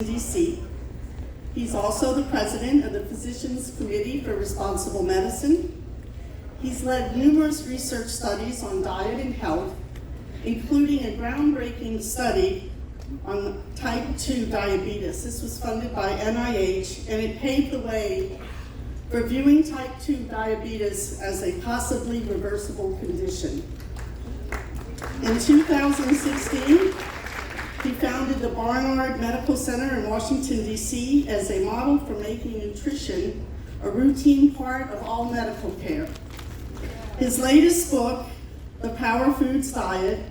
DC. He's also the president of the Physicians Committee for Responsible Medicine. He's led numerous research studies on diet and health, including a groundbreaking study on type 2 diabetes. This was funded by NIH, and it paved the way for viewing type 2 diabetes as a possibly reversible condition. In 2016, he founded the Barnard Medical Center in Washington, D.C. as a model for making nutrition a routine part of all medical care. His latest book, The Power Foods Diet,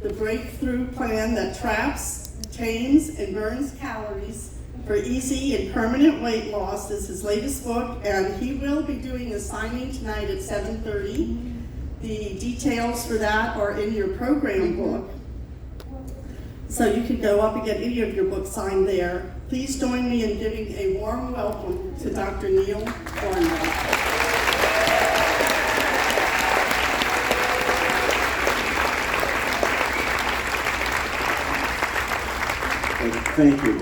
the breakthrough plan that traps, tames, and burns calories for easy and permanent weight loss, is his latest book, and he will be doing a signing tonight at 7:30. The details for that are in your program book. So you can go up and get any of your books signed there. Please join me in giving a warm welcome to Dr. Neal Barnard. Thank you.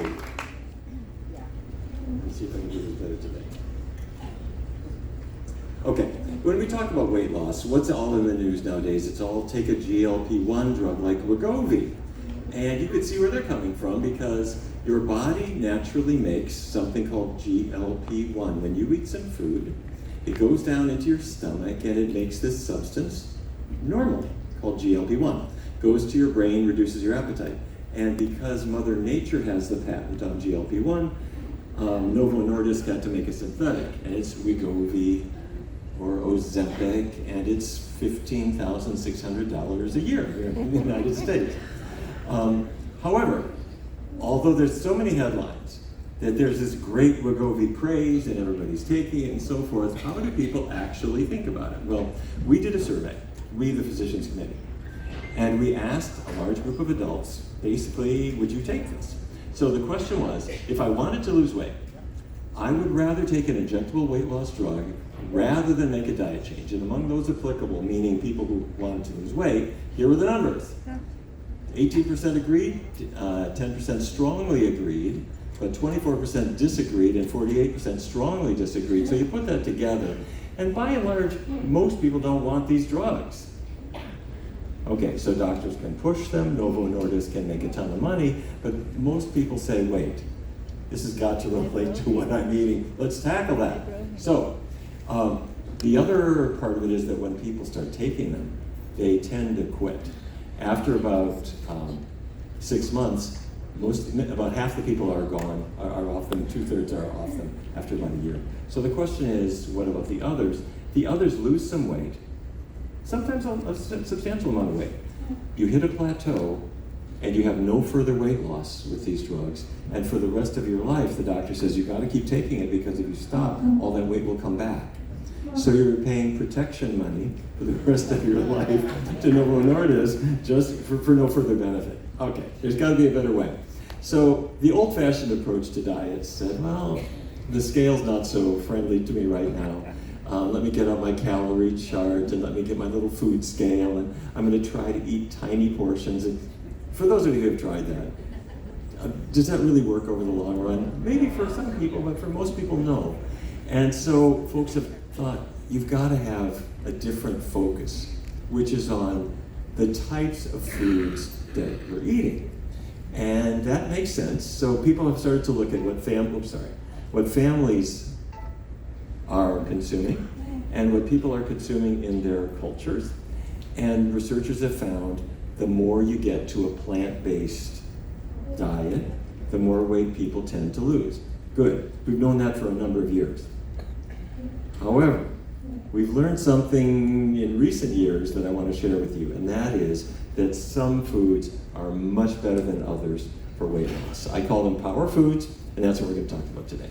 Let's see if I can do this better today. Okay, when we talk about weight loss, what's all in the news nowadays? It's all take a GLP-1 drug like Wegovy. And you can see where they're coming from because your body naturally makes something called GLP-1. When you eat some food, it goes down into your stomach and it makes this substance normally called GLP-1. Goes to your brain, reduces your appetite. And because Mother Nature has the patent on GLP-1, Novo Nordisk got to make a synthetic, and it's Wegovy or Ozempic, and it's $15,600 a year here in the United States. However, although there's so many headlines that there's this great Wegovy craze and everybody's taking it and so forth, how do people actually think about it? Well, we did a survey, we the Physicians Committee, and we asked a large group of adults, basically, would you take this? So the question was, if I wanted to lose weight, I would rather take an injectable weight loss drug rather than make a diet change. And among those applicable, meaning people who wanted to lose weight, here were the numbers. 18% agreed, 10% strongly agreed, but 24% disagreed, and 48% strongly disagreed. So you put that together, and by and large, most people don't want these drugs. Okay, so doctors can push them, Novo Nordisk can make a ton of money, but most people say, wait, this has got to relate to what I'm eating. Let's tackle that. So, the other part of it is that when people start taking them, they tend to quit. After about 6 months, about half the people are gone, are off them, 2/3 are off them after about a year. So the question is, what about the others? The others lose some weight, sometimes a substantial amount of weight. You hit a plateau, and you have no further weight loss with these drugs, and for the rest of your life, the doctor says you've got to keep taking it because if you stop, all that weight will come back. So you're paying protection money for the rest of your life to Novo Nordisk just for no further benefit. Okay, there's got to be a better way. So the old-fashioned approach to diets said, well, the scale's not so friendly to me right now. Let me get out my calorie chart and let me get my little food scale, and I'm going to try to eat tiny portions. And for those of you who have tried that, does that really work over the long run? Maybe for some people, but for most people, no. And so folks have thought, you've got to have a different focus, which is on the types of foods that we're eating. And that makes sense. So people have started to look at what families are consuming and what people are consuming in their cultures. And researchers have found the more you get to a plant-based diet, the more weight people tend to lose. Good. We've known that for a number of years. However, we've learned something in recent years that I want to share with you, and that is that some foods are much better than others for weight loss. I call them power foods, and that's what we're going to talk about today.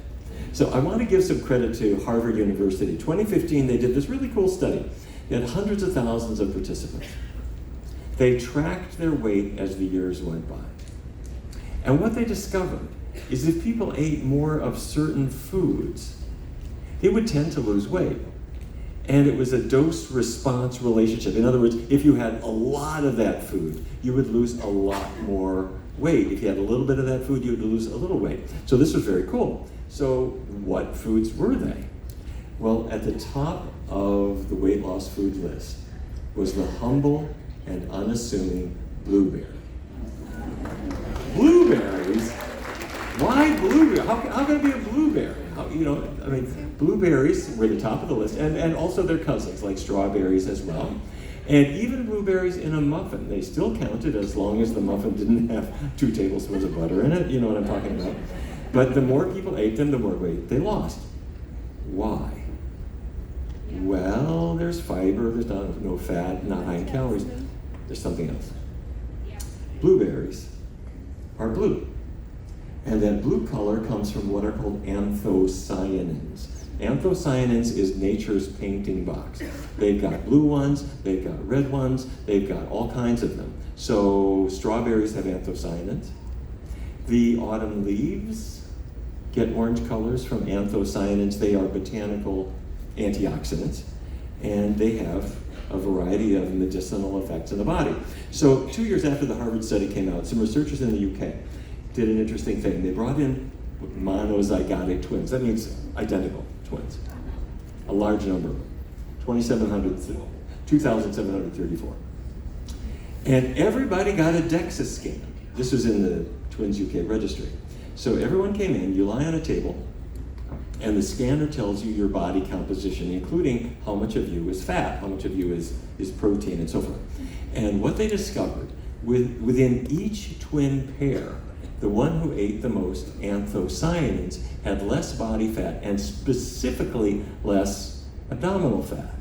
So I want to give some credit to Harvard University. 2015, they did this really cool study. They had hundreds of thousands of participants. They tracked their weight as the years went by. And what they discovered is if people ate more of certain foods, they would tend to lose weight. And it was a dose-response relationship. In other words, if you had a lot of that food, you would lose a lot more weight. If you had a little bit of that food, you would lose a little weight. So this was very cool. So what foods were they? Well, at the top of the weight loss food list was the humble and unassuming blueberry. Blueberries? Why blueberry? How can it be a blueberry? Blueberries were the top of the list, and also their cousins, like strawberries as well. And even blueberries in a muffin, they still counted as long as the muffin didn't have 2 tablespoons of butter in it. You know what I'm talking about. But the more people ate them, the more weight they lost. Why? Well, there's fiber, there's no fat, not high in calories. There's something else. Blueberries are blue. And that blue color comes from what are called anthocyanins. Anthocyanins is nature's painting box. They've got blue ones, they've got red ones, they've got all kinds of them. So strawberries have anthocyanins. The autumn leaves get orange colors from anthocyanins. They are botanical antioxidants, and they have a variety of medicinal effects in the body. So 2 years after the Harvard study came out, some researchers in the UK did an interesting thing. They brought in monozygotic twins. That means identical twins. A large number, 2,734. And everybody got a DEXA scan. This was in the Twins UK registry. So everyone came in, you lie on a table, and the scanner tells you your body composition, including how much of you is fat, how much of you is protein, and so forth. And what they discovered, within each twin pair, the one who ate the most anthocyanins had less body fat, and specifically less abdominal fat.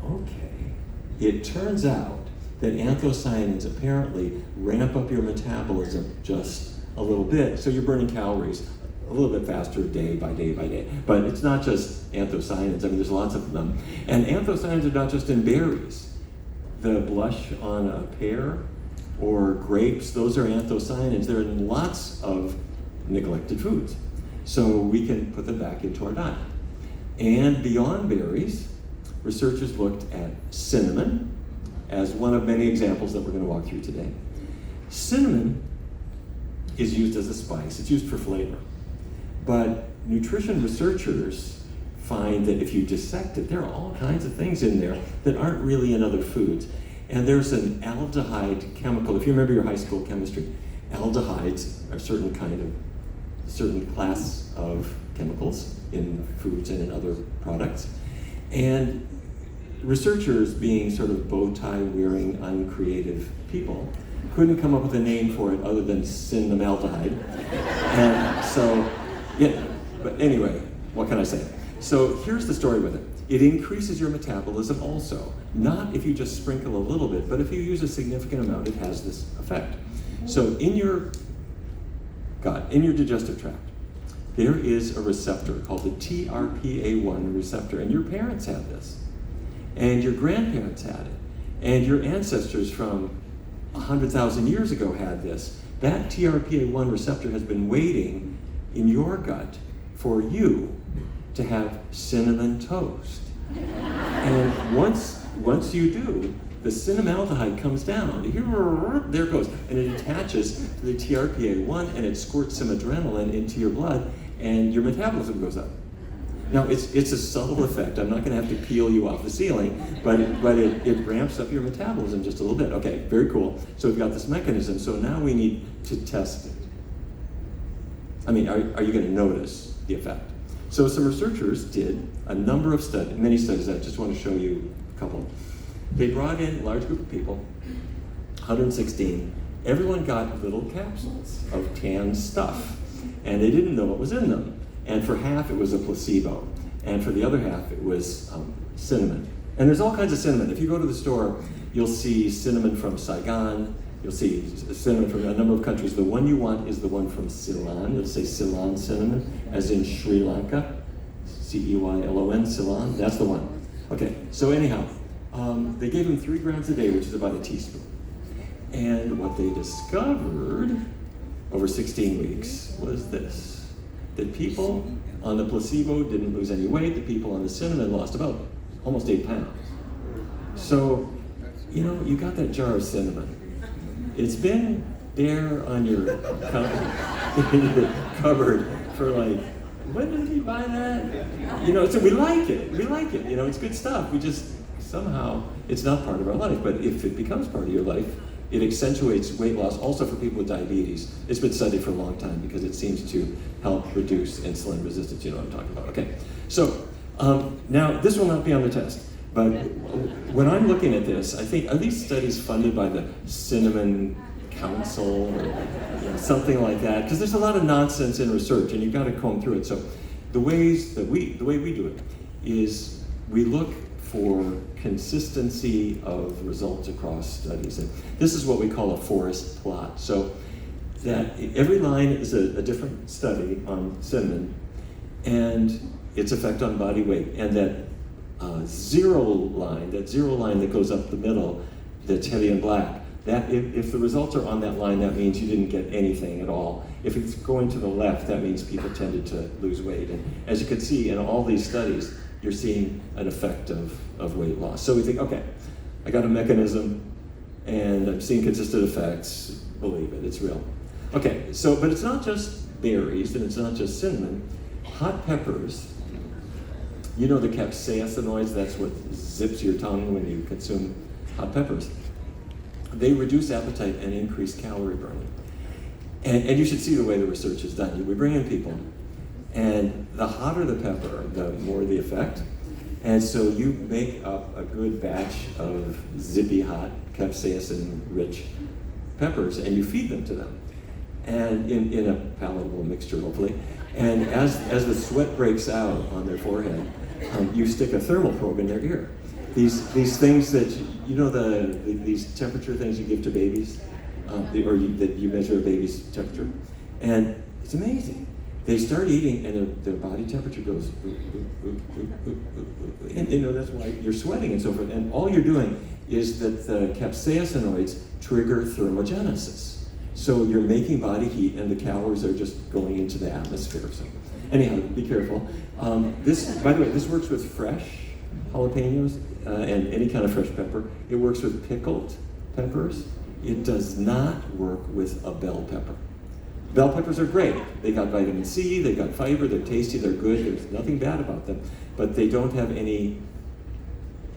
Okay. It turns out that anthocyanins apparently ramp up your metabolism just a little bit, so you're burning calories a little bit faster day by day by day. But it's not just anthocyanins. There's lots of them. And anthocyanins are not just in berries. The blush on a pear or grapes, those are anthocyanins. They're in lots of neglected foods. So we can put them back into our diet. And beyond berries, researchers looked at cinnamon as one of many examples that we're going to walk through today. Cinnamon is used as a spice. It's used for flavor. But nutrition researchers find that if you dissect it, there are all kinds of things in there that aren't really in other foods. And there's an aldehyde chemical. If you remember your high school chemistry, aldehydes are certain class of chemicals in foods and in other products. And researchers, being sort of bow tie wearing, uncreative people, couldn't come up with a name for it other than cinnamaldehyde. And so, yeah, but anyway, what can I say? So here's the story with it. It increases your metabolism also. Not if you just sprinkle a little bit, but if you use a significant amount, it has this effect. So in your gut, in your digestive tract, there is a receptor called the TRPA1 receptor, and your parents had this, and your grandparents had it, and your ancestors from 100,000 years ago had this. That TRPA1 receptor has been waiting in your gut for you to have cinnamon toast. And once you do, the cinnamaldehyde comes down. There it goes. And it attaches to the TRPA1 and it squirts some adrenaline into your blood and your metabolism goes up. Now, it's a subtle effect. I'm not going to have to peel you off the ceiling, but it ramps up your metabolism just a little bit. Okay, very cool. So we've got this mechanism. So now we need to test it. I mean, are you going to notice the effect? So some researchers did a number of studies, many studies. I just want to show you a couple. They brought in a large group of people, 116. Everyone got little capsules of canned stuff, and they didn't know what was in them. And for half, it was a placebo. And for the other half, it was cinnamon. And there's all kinds of cinnamon. If you go to the store, you'll see cinnamon from Saigon. You'll see cinnamon from a number of countries. The one you want is the one from Ceylon. You'll say Ceylon cinnamon, as in Sri Lanka. Ceylon, Ceylon. That's the one. Okay, so anyhow, they gave them 3 grams a day, which is about a teaspoon. And what they discovered over 16 weeks was this: that people on the placebo didn't lose any weight. The people on the cinnamon lost about almost 8 pounds. So, you got that jar of cinnamon. It's been there on your, in your cupboard for like, when did he buy that? You know, so we like it, you know, it's good stuff. We just, somehow, it's not part of our life, but if it becomes part of your life, it accentuates weight loss also for people with diabetes. It's been studied for a long time because it seems to help reduce insulin resistance. You know what I'm talking about. Okay, so now this will not be on the test, but when I'm looking at this, I think, are these studies funded by the Cinnamon Council or something like that? Because there's a lot of nonsense in research and you've got to comb through it. So the way we do it is we look for consistency of results across studies. And this is what we call a forest plot. So that every line is a different study on cinnamon and its effect on body weight. And that zero line that goes up the middle, that's heavy and black, that if the results are on that line, that means you didn't get anything at all. If it's going to the left, that means people tended to lose weight. And as you can see in all these studies, you're seeing an effect of weight loss. So we think, okay, I got a mechanism and I'm seeing consistent effects, believe it, it's real. Okay, so, but it's not just berries and it's not just cinnamon. Hot peppers, you know the capsaicinoids, that's what zips your tongue when you consume hot peppers. They reduce appetite and increase calorie burning. And you should see the way the research is done. We bring in people, and the hotter the pepper, the more the effect. And so you make up a good batch of zippy hot, capsaicin-rich peppers, and you feed them to them, and in a palatable mixture, hopefully. And as the sweat breaks out on their forehead, you stick a thermal probe in their ear. These things that, you know, these temperature things you give to babies, that you measure a baby's temperature, and it's amazing. They start eating and their body temperature goes, and you know, that's why you're sweating and so forth. And all you're doing is that the capsaicinoids trigger thermogenesis. So you're making body heat and the calories are just going into the atmosphere. So anyhow, be careful. This, by the way, this works with fresh jalapenos and any kind of fresh pepper. It works with pickled peppers. It does not work with a bell pepper. Bell peppers are great. They got vitamin C, they've got fiber, they're tasty, they're good, there's nothing bad about them, but they don't have any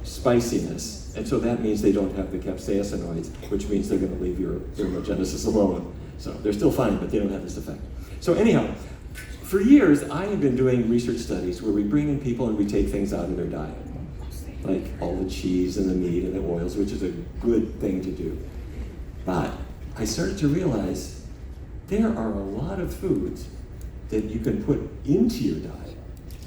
spiciness, and so that means they don't have the capsaicinoids, which means they're gonna leave your thermogenesis alone. So they're still fine, but they don't have this effect. So anyhow, for years, I have been doing research studies where we bring in people and we take things out of their diet, like all the cheese and the meat and the oils, which is a good thing to do. But I started to realize there are a lot of foods that you can put into your diet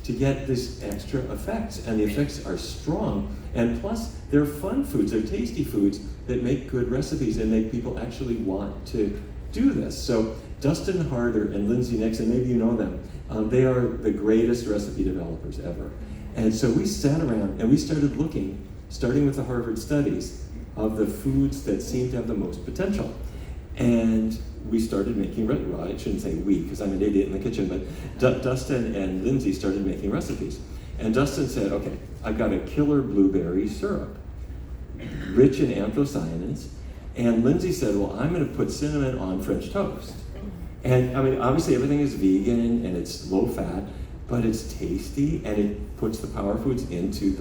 to get this extra effects, and the effects are strong, and plus they're fun foods, they're tasty foods that make good recipes and make people actually want to do this. So Dustin Harder and Lindsay Nixon, maybe you know them, they are the greatest recipe developers ever. And so we sat around and we started looking, starting with the Harvard studies, of the foods that seem to have the most potential. And we started making, well, I shouldn't say we, because I'm an idiot in the kitchen, but Dustin and Lindsay started making recipes. And Dustin said, okay, I've got a killer blueberry syrup, rich in anthocyanins. And Lindsay said, well, I'm gonna put cinnamon on French toast. And I mean, obviously everything is vegan and it's low fat, but it's tasty and it puts the power foods into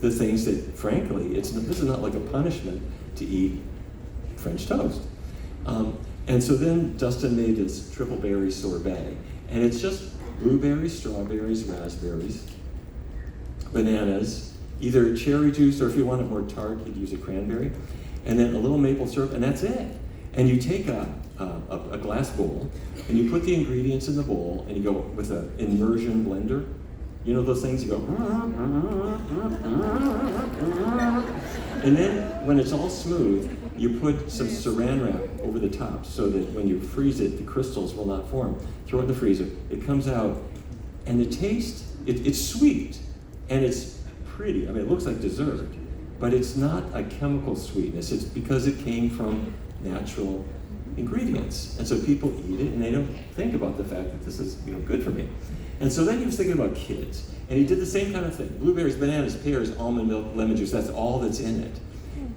the things that, frankly, this is not like a punishment to eat French toast. And so then Dustin made this triple berry sorbet, and it's just blueberries, strawberries, raspberries, bananas, either cherry juice, or if you want it more tart, you'd use a cranberry, and then a little maple syrup, and that's it. And you take a glass bowl, and you put the ingredients in the bowl, and you go with an immersion blender. You know those things? You go, and then when it's all smooth, you put some saran wrap over the top so that when you freeze it, the crystals will not form. Throw it in the freezer. It comes out, and the taste, it's sweet, and it's pretty. I mean, it looks like dessert, but it's not a chemical sweetness. It's because it came from natural ingredients. And so people eat it, and they don't think about the fact that this is, good for me. And so then he was thinking about kids, and he did the same kind of thing. Blueberries, bananas, pears, almond milk, lemon juice, that's all that's in it.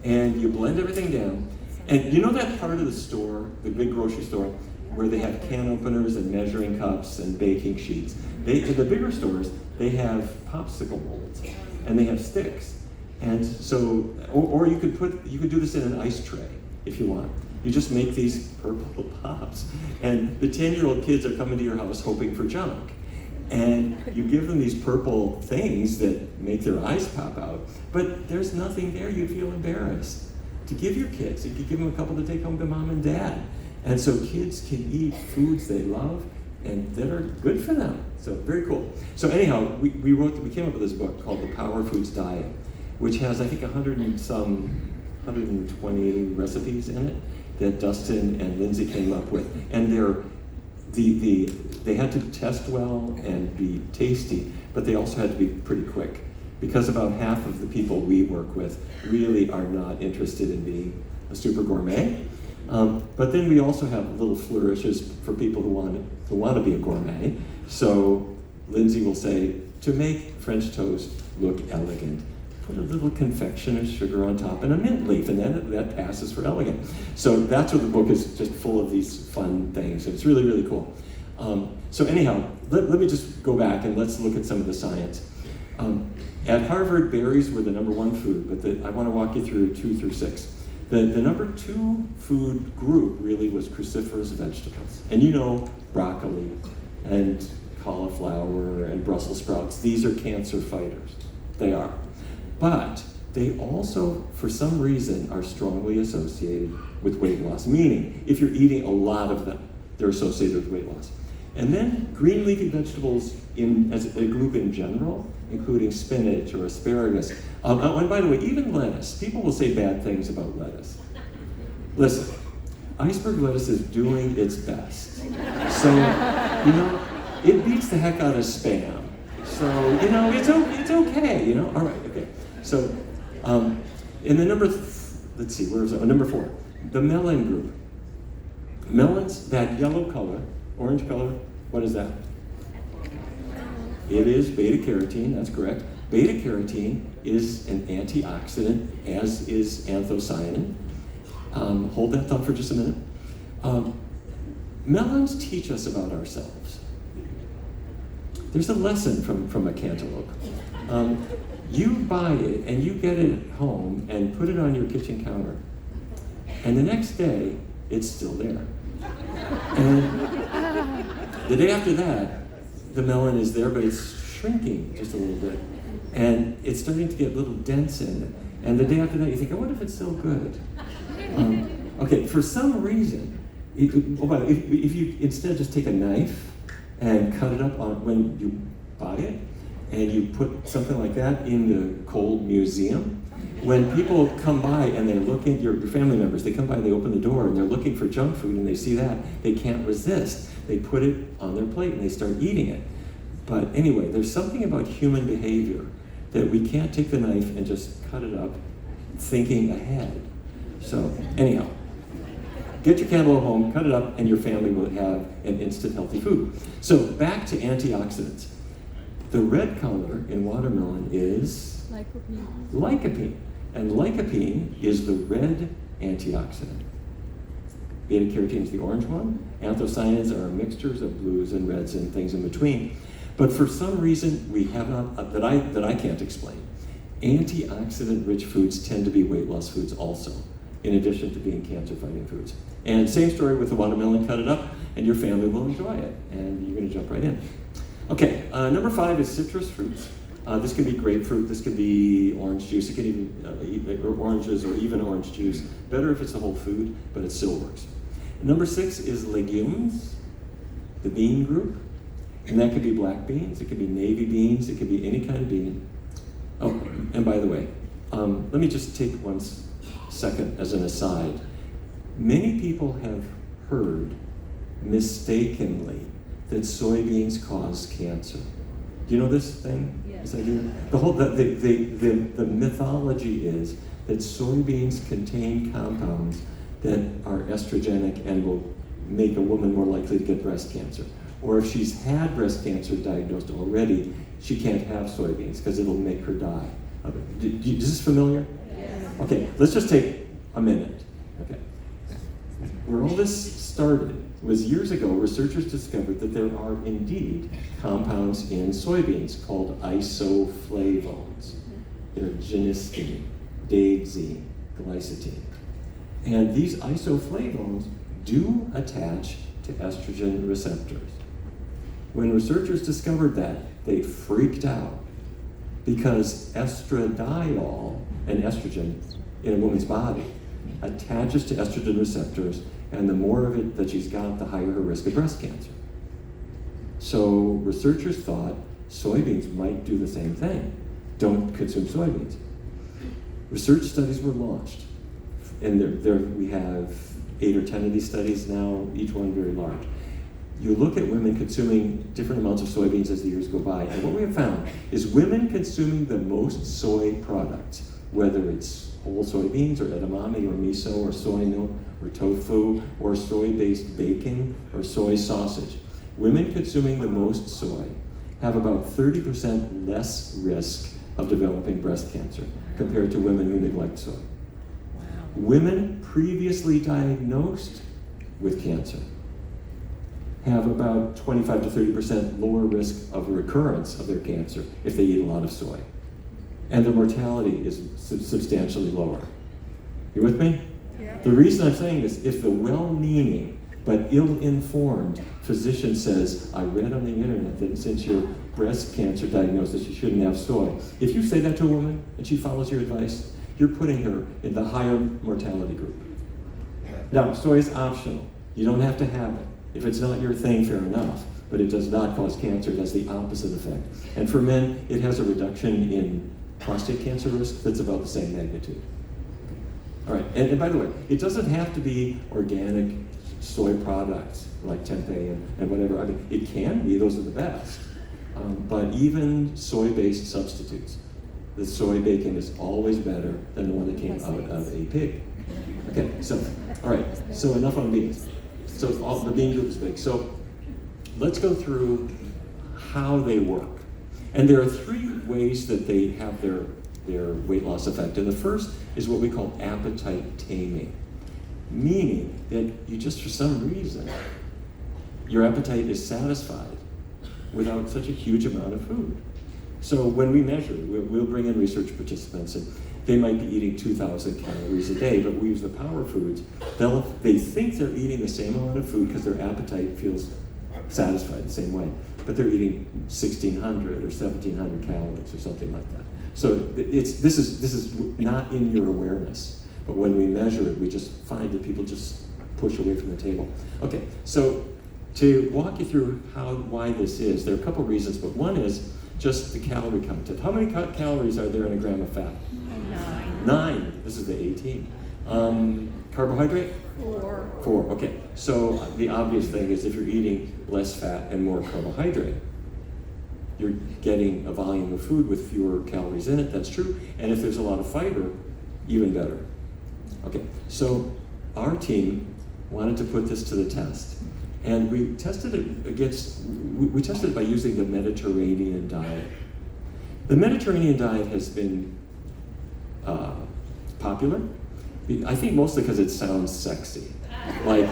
And you blend everything down, And you know that part of the store, the big grocery store, where they have can openers and measuring cups and baking sheets? The bigger stores, they have popsicle molds and they have sticks. And so, or you could do this in an ice tray if you want. You just make these purple pops. And the 10-year-old kids are coming to your house hoping for junk. And you give them these purple things that make their eyes pop out, but there's nothing there. You feel embarrassed to give your kids. You could give them a couple to take home to mom and dad. And so kids can eat foods they love and that are good for them. So very cool. So anyhow, we came up with this book called The Power Foods Diet, which has, I think, 120 recipes in it that Dustin and Lindsay came up with. And they had to test well and be tasty, but they also had to be pretty quick, because about half of the people we work with really are not interested in being a super gourmet. But then we also have little flourishes for people who want to be a gourmet. So Lindsay will say, to make French toast look elegant, put a little confectioner's sugar on top and a mint leaf, and then that passes for elegant. So that's what the book is, just full of these fun things. It's really, really cool. So anyhow, let me just go back and let's look at some of the science. At Harvard, berries were the #1 food, but I want to walk you through 2 through 6. The #2 food group really was cruciferous vegetables. And you know, broccoli and cauliflower and Brussels sprouts, these are cancer fighters. They are. But they also, for some reason, are strongly associated with weight loss. Meaning, if you're eating a lot of them, they're associated with weight loss. And then green leafy vegetables as a group in general, including spinach or asparagus. And by the way, even lettuce. People will say bad things about lettuce. Listen, iceberg lettuce is doing its best. So, it beats the heck out of Spam. So, it's okay, All right, okay. So, in the number 4, the melon group. Melons, that yellow color, orange color, what is that? It is beta-carotene, that's correct. Beta-carotene is an antioxidant, as is anthocyanin. Hold that thought for just a minute. Melons teach us about ourselves. There's a lesson from a cantaloupe. You buy it and you get it at home and put it on your kitchen counter. And the next day, it's still there. And the day after that, the melon is there, but it's shrinking just a little bit. And it's starting to get little dents in it. And the day after that, you think, I wonder if it's still good. Okay, for some reason, if you instead just take a knife and cut it up when you buy it, and you put something like that in the cold museum, when people come by and they're looking, your family members, they come by and they open the door and they're looking for junk food and they see that, they can't resist. They put it on their plate and they start eating it. But anyway, there's something about human behavior that we can't take the knife and just cut it up thinking ahead. So anyhow, get your cantaloupe home, cut it up, and your family will have an instant healthy food. So back to antioxidants. The red color in watermelon is lycopene. And lycopene is the red antioxidant. Beta-carotene is the orange one. Anthocyanins are mixtures of blues and reds and things in between. But for some reason, we have not, that I can't explain, antioxidant-rich foods tend to be weight loss foods also, in addition to being cancer-fighting foods. And same story with the watermelon, cut it up, and your family will enjoy it, and you're gonna jump right in. Okay, number 5 is citrus fruits. This can be grapefruit, this can be orange juice, it can even, or oranges or even orange juice. Better if it's a whole food, but it still works. Number 6 is legumes, the bean group. And that could be black beans, it could be navy beans, it could be any kind of bean. Oh, and by the way, let me just take 1 second as an aside. Many people have heard mistakenly that soybeans cause cancer. Do you know this thing? Yes. This idea? The mythology is that soybeans contain compounds that are estrogenic and will make a woman more likely to get breast cancer. Or if she's had breast cancer diagnosed already, she can't have soybeans because it'll make her die. Is this familiar? Yes. Okay, let's just take a minute. Okay. where all this started was years ago, researchers discovered that there are indeed compounds in soybeans called isoflavones. They're genistein, daidzein, glycine. And these isoflavones do attach to estrogen receptors. When researchers discovered that, they freaked out because estradiol, an estrogen in a woman's body, attaches to estrogen receptors, and the more of it that she's got, the higher her risk of breast cancer. So researchers thought soybeans might do the same thing. Don't consume soybeans. Research studies were launched, and we have 8 or 10 of these studies now, each one very large. You look at women consuming different amounts of soybeans as the years go by, and what we have found is women consuming the most soy products, whether it's whole soybeans or edamame or miso or soy milk or tofu or soy-based bacon or soy sausage. Women consuming the most soy have about 30% less risk of developing breast cancer compared to women who neglect soy. Wow. Women previously diagnosed with cancer have about 25 to 30% lower risk of recurrence of their cancer if they eat a lot of soy. And their mortality is substantially lower. You with me? Yeah. The reason I'm saying this, if the well-meaning but ill-informed physician says, I read on the internet that since your breast cancer diagnosis, you shouldn't have soy. If you say that to a woman and she follows your advice, you're putting her in the higher mortality group. Now, soy is optional. You don't have to have it. If it's not your thing, fair enough, but it does not cause cancer. It has the opposite effect. And for men, it has a reduction in prostate cancer risk that's about the same magnitude. All right, and by the way, it doesn't have to be organic soy products like tempeh and whatever. I mean, it can be, those are the best. But even soy-based substitutes, the soy bacon is always better than the one that came out of a pig. Okay, so, all right, so enough on beans. So all the bean group is big. So let's go through how they work. And there are 3 ways that they have their weight loss effect. And the first is what we call appetite taming, meaning that you just, for some reason, your appetite is satisfied without such a huge amount of food. So when we measure, we'll bring in research participants, and they might be eating 2,000 calories a day, but we use the power foods. They think they're eating the same amount of food because their appetite feels satisfied the same way, but they're eating 1,600 or 1,700 calories or something like that. So this is not in your awareness, but when we measure it, we just find that people just push away from the table. Okay, so to walk you through why this is, there are a couple reasons, but one is just the calorie content. How many calories are there in a gram of fat? 9. 9. This is the 18. Carbohydrate? 4. 4. Okay. So the obvious thing is if you're eating less fat and more carbohydrate, you're getting a volume of food with fewer calories in it. That's true. And if there's a lot of fiber, even better. Okay. So our team wanted to put this to the test. And we tested it by using the Mediterranean diet. The Mediterranean diet has been popular, I think mostly because it sounds sexy. Like,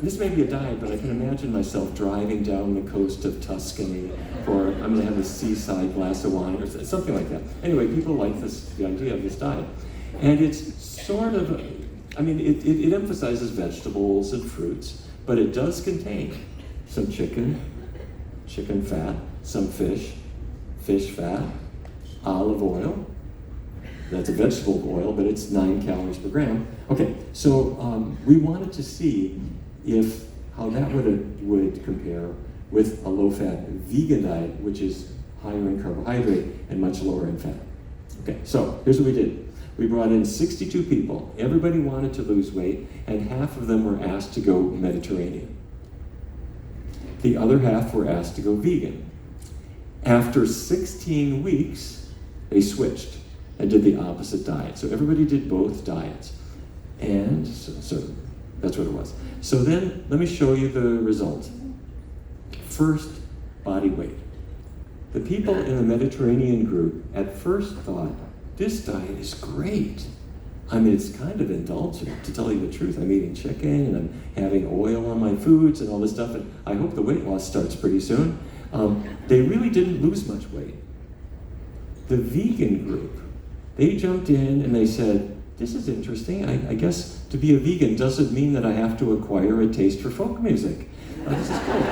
this may be a diet, but I can imagine myself driving down the coast of Tuscany, or I'm going to have a seaside glass of wine, or something like that. Anyway, people like the idea of this diet. And it's sort of, it emphasizes vegetables and fruits, but it does contain some chicken fat, some fish fat, olive oil. That's a vegetable oil, but it's 9 calories per gram. Okay, so we wanted to see how that would compare with a low-fat vegan diet, which is higher in carbohydrate and much lower in fat. Okay, so here's what we did. We brought in 62 people. Everybody wanted to lose weight, and half of them were asked to go Mediterranean. The other half were asked to go vegan. After 16 weeks, they switched and did the opposite diet. So everybody did both diets. And so that's what it was. So then, let me show you the results. First, body weight. The people in the Mediterranean group at first thought, this diet is great. I mean, it's kind of indulgent, to tell you the truth. I'm eating chicken and I'm having oil on my foods and all this stuff, and I hope the weight loss starts pretty soon. They really didn't lose much weight. The vegan group, they jumped in and they said, this is interesting. I guess to be a vegan doesn't mean that I have to acquire a taste for folk music. This is cool.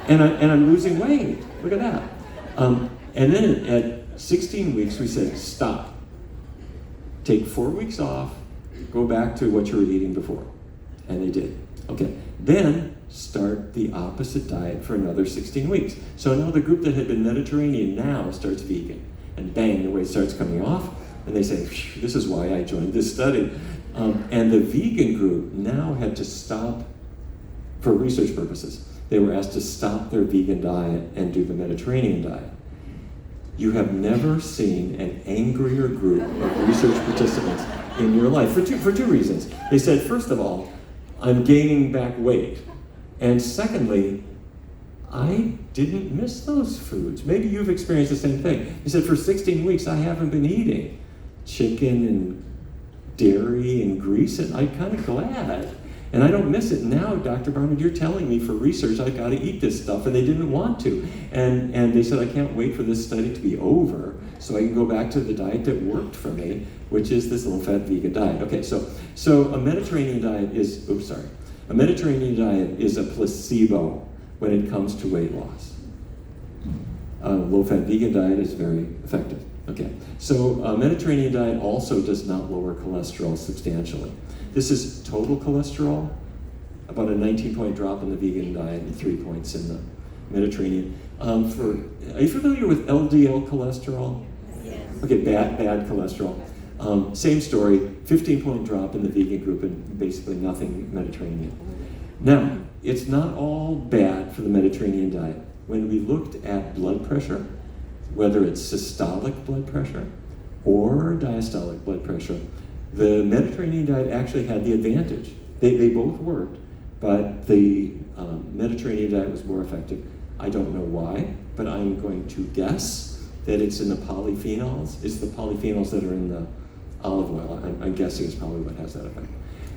And I'm losing weight. Look at that. And then at 16 weeks, we said, stop. Take 4 weeks off, go back to what you were eating before. And they did. Okay. Then start the opposite diet for another 16 weeks. So now the group that had been Mediterranean now starts vegan. And bang, the weight starts coming off. And they say, this is why I joined this study. And the vegan group now had to stop, for research purposes, they were asked to stop their vegan diet and do the Mediterranean diet. You have never seen an angrier group of research participants in your life for two reasons. They said, first of all, I'm gaining back weight. And secondly, I didn't miss those foods. Maybe you've experienced the same thing. They said, for 16 weeks, I haven't been eating chicken and dairy and grease, and I'm kind of glad. And I don't miss it. Now, Dr. Barnard, you're telling me for research I've got to eat this stuff, and they didn't want to. And they said, I can't wait for this study to be over so I can go back to the diet that worked for me, which is this low-fat vegan diet. Okay, so a Mediterranean diet is, a Mediterranean diet is a placebo when it comes to weight loss. A low-fat vegan diet is very effective. Okay, so a Mediterranean diet also does not lower cholesterol substantially. This is total cholesterol, about a 19-point drop in the vegan diet and 3 points in the Mediterranean. Are you familiar with LDL cholesterol? Yes. Okay, bad cholesterol. Same story, 15-point drop in the vegan group and basically nothing Mediterranean. Now, it's not all bad for the Mediterranean diet. When we looked at blood pressure, whether it's systolic blood pressure or diastolic blood pressure, the Mediterranean diet actually had the advantage. They both worked, but the Mediterranean diet was more effective. I don't know why, but I'm going to guess that it's in the polyphenols. It's the polyphenols that are in the olive oil. I'm guessing it's probably what has that effect.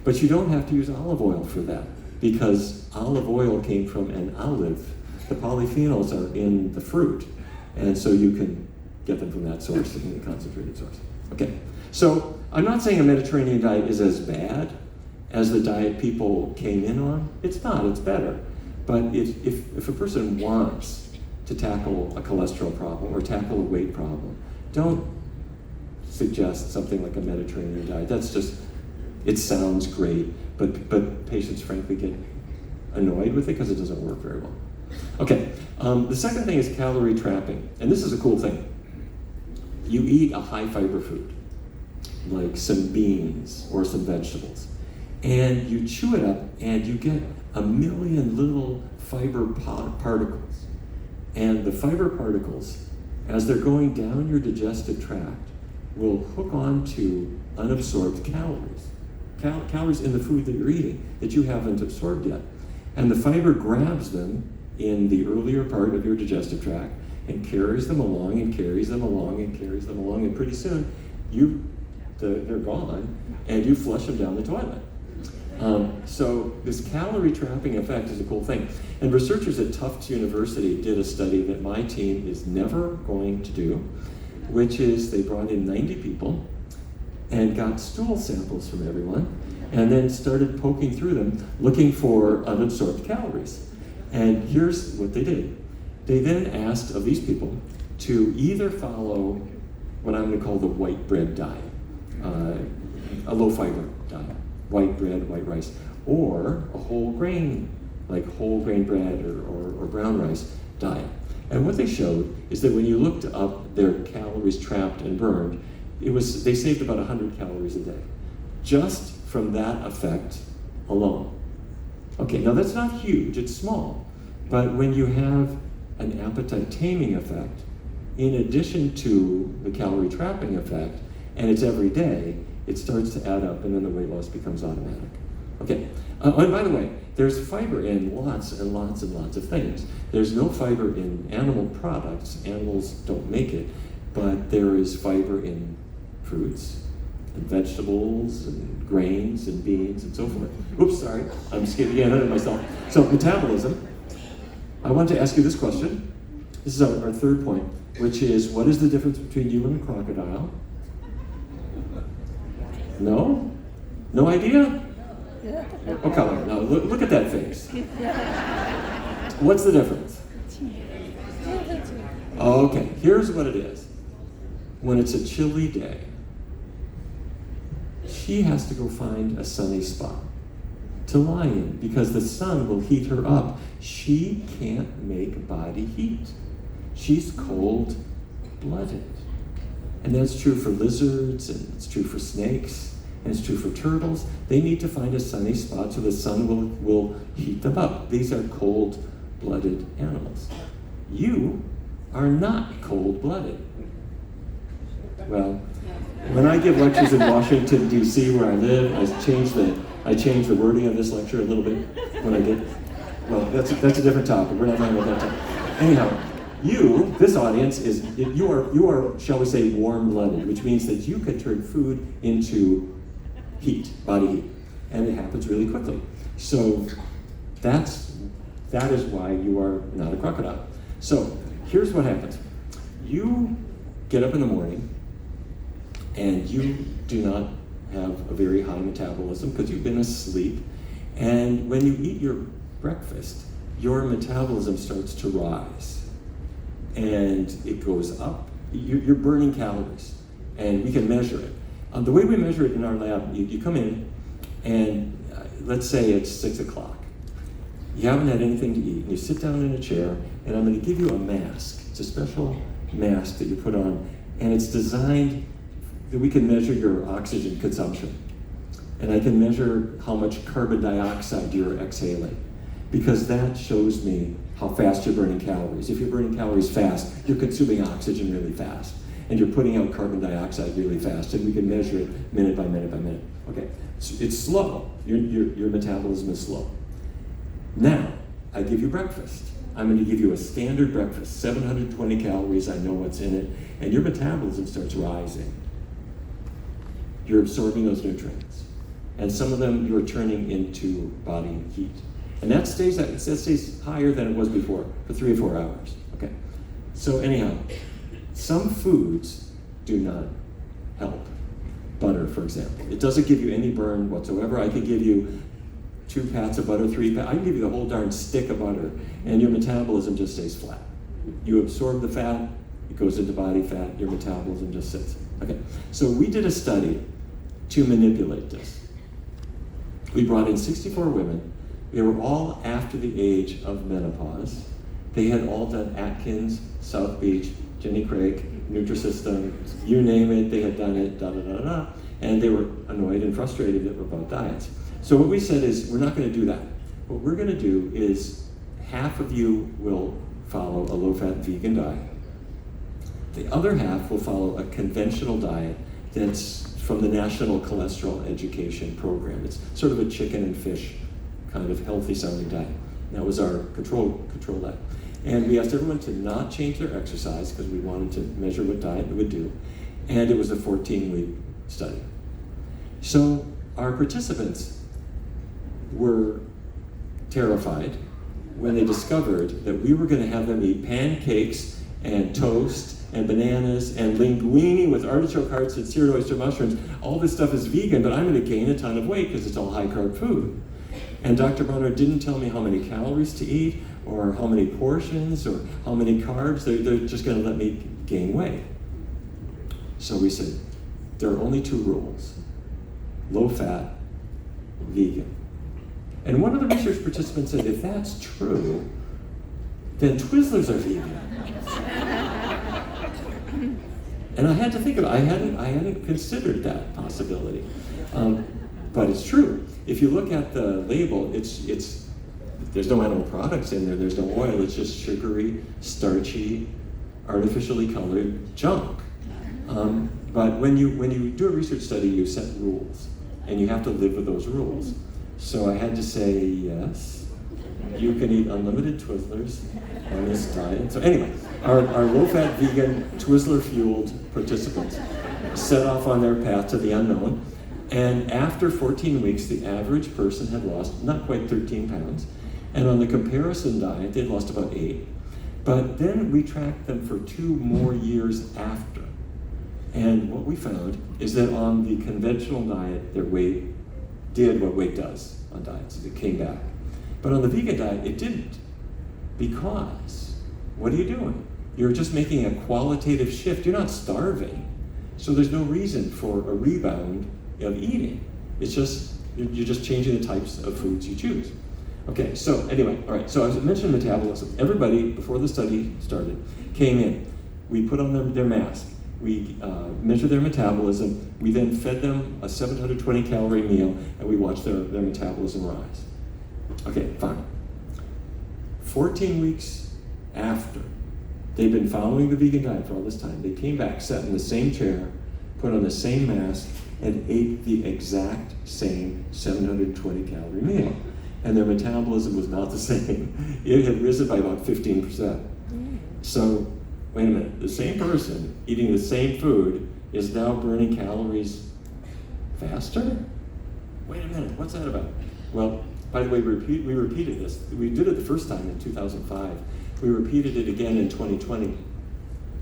But you don't have to use olive oil for that, because olive oil came from an olive. The polyphenols are in the fruit, and so you can get them from that source, in the concentrated source. Okay, so I'm not saying a Mediterranean diet is as bad as the diet people came in on. It's not, it's better. But if a person wants to tackle a cholesterol problem or tackle a weight problem, don't suggest something like a Mediterranean diet. That's just, it sounds great, but patients frankly get annoyed with it because it doesn't work very well. Okay, the second thing is calorie trapping, and this is a cool thing. You eat a high fiber food, like some beans or some vegetables, and you chew it up and you get a million little fiber particles. And the fiber particles, as they're going down your digestive tract, will hook onto unabsorbed calories. Calories in the food that you're eating that you haven't absorbed yet. And the fiber grabs them in the earlier part of your digestive tract and carries them along and carries them along and carries them along, and pretty soon they're gone and you flush them down the toilet. So this calorie trapping effect is a cool thing. And researchers at Tufts University did a study that my team is never going to do, which is they brought in 90 people and got stool samples from everyone and then started poking through them looking for unabsorbed calories. And here's what they did. They then asked of these people to either follow what I'm going to call the white bread diet, a low fiber diet, white bread, white rice, or a whole grain, like whole grain bread or brown rice diet. And what they showed is that when you looked up their calories trapped and burned, they saved about 100 calories a day, just from that effect alone. Okay, now that's not huge, it's small, but when you have an appetite taming effect, in addition to the calorie trapping effect, and it's every day, it starts to add up and then the weight loss becomes automatic. Okay, and by the way, there's fiber in lots and lots and lots of things. There's no fiber in animal products, animals don't make it, but there is fiber in fruits, and vegetables and grains and beans and so forth. Oops, sorry, I'm skipping ahead of myself. So metabolism. I want to ask you this question. This is our third point, which is, what is the difference between you and a crocodile? No? No idea? Oh, come on, now look at that face. What's the difference? Okay, here's what it is. When it's a chilly day, she has to go find a sunny spot to lie in because the sun will heat her up. She can't make body heat. She's cold-blooded. And that's true for lizards, and it's true for snakes, and it's true for turtles. They need to find a sunny spot so the sun will heat them up. These are cold-blooded animals. You are not cold-blooded. Well, when I give lectures in Washington, D.C., where I live, I change the wording of this lecture a little bit when I get, well, that's a different topic. We're not talking about that topic. Anyhow, this audience you are, shall we say, warm-blooded, which means that you can turn food into heat, body heat, and it happens really quickly. So that is why you are not a crocodile. So here's what happens. You get up in the morning, and you do not have a very high metabolism because you've been asleep. And when you eat your breakfast, your metabolism starts to rise. And it goes up. You're burning calories. And we can measure it. The way we measure it in our lab, you come in, and let's say it's 6 o'clock. You haven't had anything to eat. And you sit down in a chair, and I'm going to give you a mask. It's a special mask that you put on. And it's designed that we can measure your oxygen consumption. And I can measure how much carbon dioxide you're exhaling, because that shows me how fast you're burning calories. If you're burning calories fast, you're consuming oxygen really fast, and you're putting out carbon dioxide really fast, and we can measure it minute by minute by minute. Okay, so it's slow. Your metabolism is slow. Now, I give you breakfast. I'm going to give you a standard breakfast, 720 calories, I know what's in it, and your metabolism starts rising. You're absorbing those nutrients. And some of them you're turning into body heat. And that stays higher than it was before for 3 or 4 hours. Okay. So anyhow, some foods do not help. Butter, for example. It doesn't give you any burn whatsoever. I could give you 2 pats of butter, 3 pats. I can give you the whole darn stick of butter, and your metabolism just stays flat. You absorb the fat, it goes into body fat, your metabolism just sits. Okay. So we did a study to manipulate this. We brought in 64 women. They were all after the age of menopause. They had all done Atkins, South Beach, Jenny Craig, Nutrisystem, you name it, they had done it, and they were annoyed and frustrated about diets. So what we said is, we're not going to do that. What we're going to do is, half of you will follow a low-fat vegan diet. The other half will follow a conventional diet that's from the National Cholesterol Education Program. It's sort of a chicken and fish kind of healthy sounding diet. That was our control diet. And we asked everyone to not change their exercise because we wanted to measure what diet it would do. And it was a 14-week study. So our participants were terrified when they discovered that we were going to have them eat pancakes and toast and bananas and linguine with artichoke hearts and seared oyster mushrooms. All this stuff is vegan, but I'm going to gain a ton of weight because it's all high-carb food. And Dr. Barnard didn't tell me how many calories to eat or how many portions or how many carbs. They're just going to let me gain weight. So we said, there are only 2 rules: low-fat, vegan. And one of the research participants said, if that's true, then Twizzlers are vegan. And I had to think about it. I hadn't considered that possibility. But it's true. If you look at the label, there's no animal products in there, there's no oil, it's just sugary, starchy, artificially colored junk. But when you do a research study, you set rules, and you have to live with those rules. So I had to say, yes, you can eat unlimited Twizzlers on this diet. So anyway, our low-fat, vegan, Twizzler-fueled participants set off on their path to the unknown. And after 14 weeks, the average person had lost not quite 13 pounds. And on the comparison diet, they'd lost about 8. But then we tracked them for 2 more years after. And what we found is that on the conventional diet, their weight did what weight does on diets. It came back. But on the vegan diet, it didn't. Because what are you doing? You're just making a qualitative shift. You're not starving. So there's no reason for a rebound of eating. It's just, you're just changing the types of foods you choose. Okay, so anyway, all right, so as I mentioned metabolism, everybody, before the study started, came in. We put on their mask. We measured their metabolism. We then fed them a 720 calorie meal, and we watched their metabolism rise. Okay, fine. 14 weeks after they'd been following the vegan diet for all this time, they came back, sat in the same chair, put on the same mask, and ate the exact same 720 calorie meal. And their metabolism was not the same. It had risen by about 15%. So, wait a minute, the same person eating the same food is now burning calories faster? Wait a minute, what's that about? Well, by the way, we repeated this. We did it the first time in 2005. We repeated it again in 2020.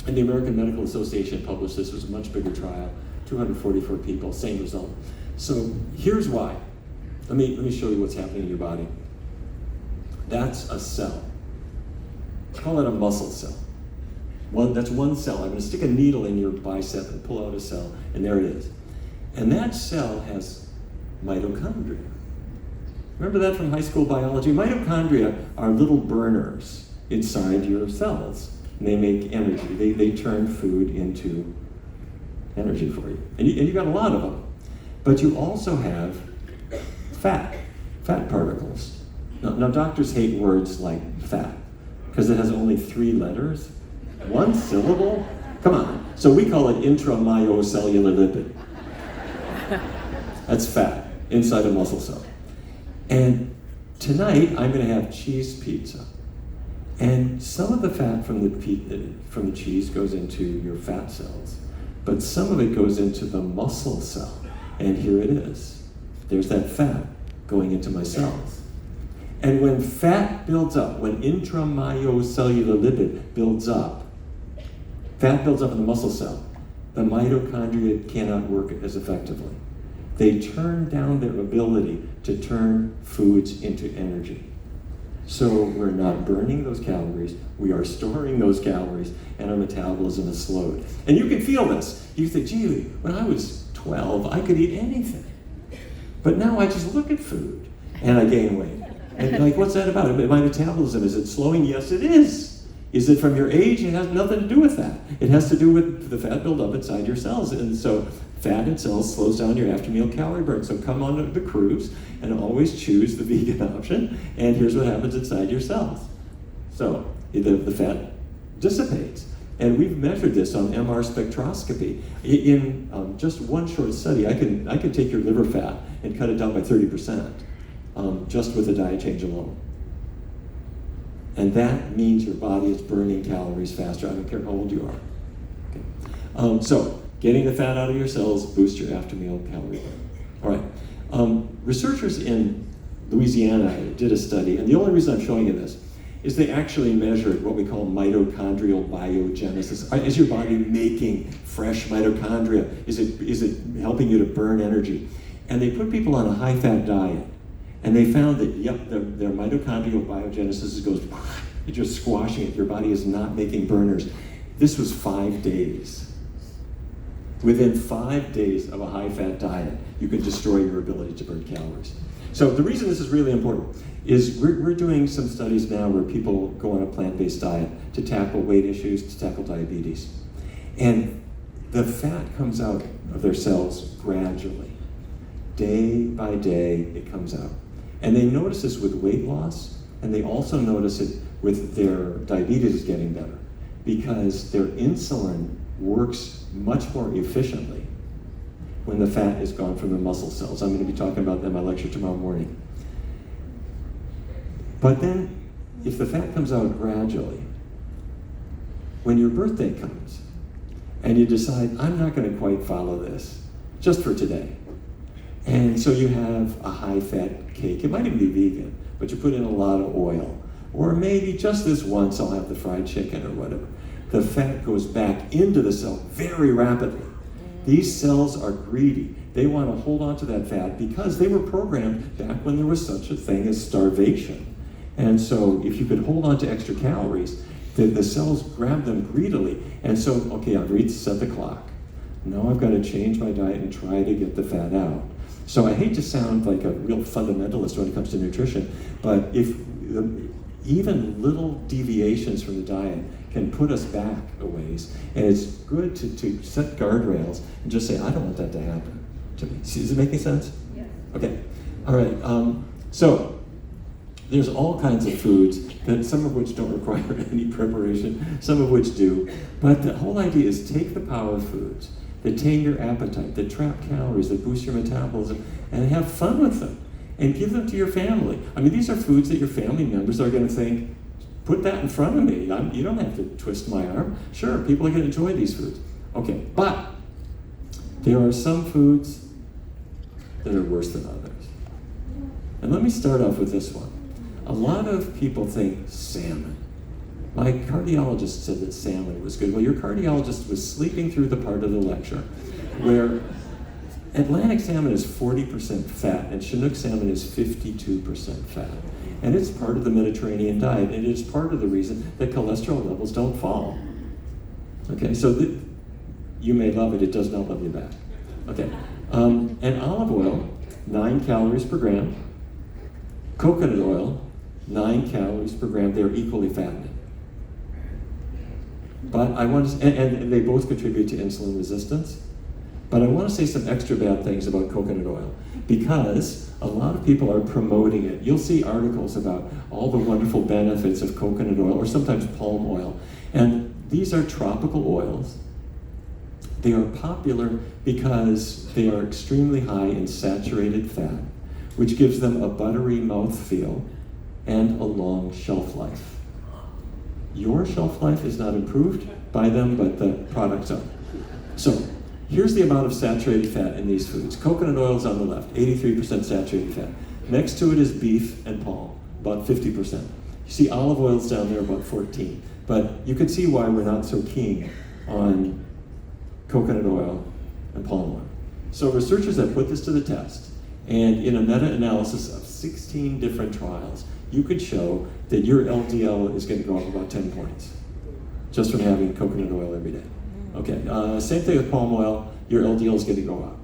And the American Medical Association published this. It was a much bigger trial, 244 people, same result. So here's why. Let me show you what's happening in your body. That's a cell. Call it a muscle cell. That's one cell. I'm going to stick a needle in your bicep and pull out a cell, and there it is. And that cell has mitochondria. Remember that from high school biology? Mitochondria are little burners inside your cells. And they make energy. They turn food into energy for you. And you got a lot of them. But you also have fat particles. Now doctors hate words like fat because it has only 3 letters, 1 syllable. Come on. So we call it intramyocellular lipid. That's fat inside a muscle cell. And tonight I'm going to have cheese pizza. And some of the fat from the cheese goes into your fat cells, but some of it goes into the muscle cell. And here it is. There's that fat going into my cells. And when fat builds up, when intramyocellular lipid builds up, fat builds up in the muscle cell, the mitochondria cannot work as effectively. They turn down their ability to turn foods into energy. So we're not burning those calories, we are storing those calories, and our metabolism is slowed. And you can feel this. You think, gee, when I was 12, I could eat anything. But now I just look at food and I gain weight. And like, what's that about? My metabolism, is it slowing? Yes, it is. Is it from your age? It has nothing to do with that. It has to do with the fat buildup inside your cells. And so fat in cells slows down your after meal calorie burn. So come on the cruise and always choose the vegan option. And here's what happens inside your cells. So the fat dissipates. And we've measured this on MR spectroscopy. In just one short study, I can take your liver fat and cut it down by 30%, just with a diet change alone. And that means your body is burning calories faster. I don't care how old you are. Okay. So getting the fat out of your cells boosts your after meal calorie burn. All right. Researchers in Louisiana did a study, and the only reason I'm showing you this is they actually measured what we call mitochondrial biogenesis. Is your body making fresh mitochondria? Is it helping you to burn energy? And they put people on a high-fat diet, and they found that, yep, their mitochondrial biogenesis goes, you're just squashing it. Your body is not making burners. This was 5 days. Within 5 days of a high-fat diet, you can destroy your ability to burn calories. So the reason this is really important is we're doing some studies now where people go on a plant-based diet to tackle weight issues, to tackle diabetes. And the fat comes out of their cells gradually. Day by day, it comes out. And they notice this with weight loss, and they also notice it with their diabetes getting better, because their insulin works much more efficiently when the fat is gone from the muscle cells. I'm going to be talking about that in my lecture tomorrow morning. But then, if the fat comes out gradually, when your birthday comes, and you decide, I'm not going to quite follow this, just for today. And so you have a high-fat cake. It might even be vegan, but you put in a lot of oil. Or maybe just this once I'll have the fried chicken or whatever. The fat goes back into the cell very rapidly. These cells are greedy. They want to hold on to that fat because they were programmed back when there was such a thing as starvation. And so if you could hold on to extra calories, the cells grab them greedily. And so, okay, I've reset the clock. Now I've got to change my diet and try to get the fat out. So I hate to sound like a real fundamentalist when it comes to nutrition, but if even little deviations from the diet can put us back a ways, and it's good to set guardrails and just say, I don't want that to happen to me. Is it making sense? Yes. Okay, all right, so there's all kinds of foods, that some of which don't require any preparation, some of which do, but the whole idea is take the power of foods that tame your appetite, that trap calories, that boost your metabolism, and have fun with them, and give them to your family. I mean, these are foods that your family members are going to think, put that in front of me. You don't have to twist my arm. Sure, people are going to enjoy these foods. Okay, but there are some foods that are worse than others. And let me start off with this one. A lot of people think salmon. My cardiologist said that salmon was good. Well, your cardiologist was sleeping through the part of the lecture where Atlantic salmon is 40% fat and Chinook salmon is 52% fat. And it's part of the Mediterranean diet, and it's part of the reason that cholesterol levels don't fall. Okay, so you may love it, it does not love you back. Okay, and olive oil, 9 calories per gram. Coconut oil, 9 calories per gram. They're equally fattening. But I want to, and they both contribute to insulin resistance. But I want to say some extra bad things about coconut oil because a lot of people are promoting it. You'll see articles about all the wonderful benefits of coconut oil or sometimes palm oil. And these are tropical oils. They are popular because they are extremely high in saturated fat, which gives them a buttery mouthfeel and a long shelf life. Your shelf life is not improved by them, but the products are. So, here's the amount of saturated fat in these foods. Coconut oil is on the left, 83% saturated fat. Next to it is beef and palm, about 50%. You see olive oil's down there, about 14. But you can see why we're not so keen on coconut oil and palm oil. So researchers have put this to the test, and in a meta-analysis of 16 different trials, you could show that your LDL is going to go up about 10 points just from having coconut oil every day. Okay, same thing with palm oil, your LDL is going to go up.